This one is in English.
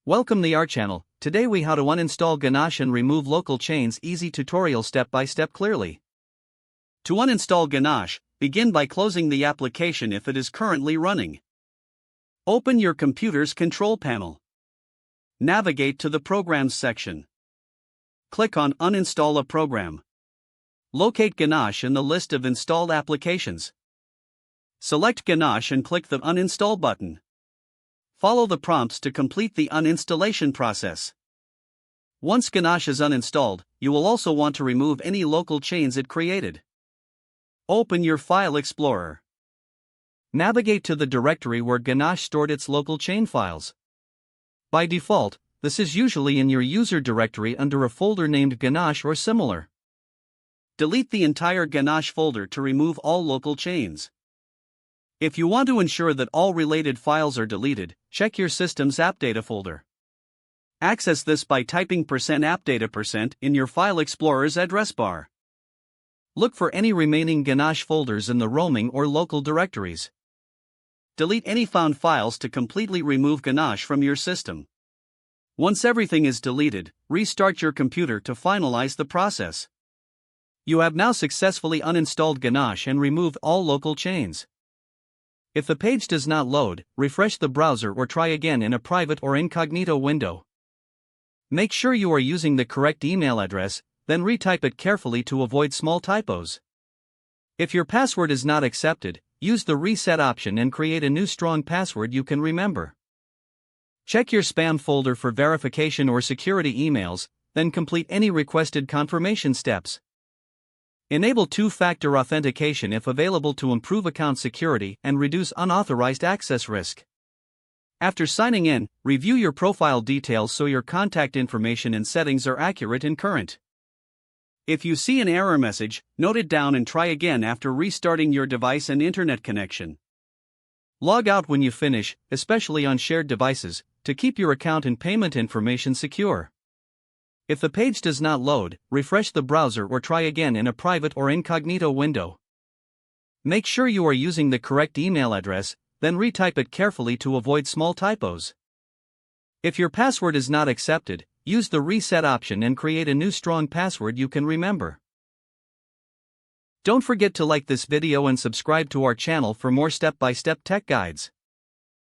Welcome to our channel. Today we how to uninstall Ganache and remove local chains. Easy tutorial step by step clearly. To uninstall Ganache, begin by closing the application if it is currently running. Open your computer's control panel. Navigate to the Programs section. Click on Uninstall a program. Locate Ganache in the list of installed applications. Select Ganache and click the Uninstall button. Follow the prompts to complete the uninstallation process. Once Ganache is uninstalled, you will also want to remove any local chains it created. Open your File Explorer. Navigate to the directory where Ganache stored its local chain files. By default, this is usually in your user directory under a folder named Ganache or similar. Delete the entire Ganache folder to remove all local chains. If you want to ensure that all related files are deleted, check your system's AppData folder. Access this by typing %appdata% in your File Explorer's address bar. Look for any remaining Ganache folders in the roaming or local directories. Delete any found files to completely remove Ganache from your system. Once everything is deleted, restart your computer to finalize the process. You have now successfully uninstalled Ganache and removed all local chains. If the page does not load, refresh the browser or try again in a private or incognito window. Make sure you are using the correct email address, then retype it carefully to avoid small typos. If your password is not accepted, use the reset option and create a new strong password you can remember. Check your spam folder for verification or security emails, then complete any requested confirmation steps. Enable two-factor authentication if available to improve account security and reduce unauthorized access risk. After signing in, review your profile details so your contact information and settings are accurate and current. If you see an error message, note it down and try again after restarting your device and internet connection. Log out when you finish, especially on shared devices, to keep your account and payment information secure. If the page does not load, refresh the browser or try again in a private or incognito window. Make sure you are using the correct email address, then retype it carefully to avoid small typos. If your password is not accepted, use the reset option and create a new strong password you can remember. Don't forget to like this video and subscribe to our channel for more step-by-step tech guides.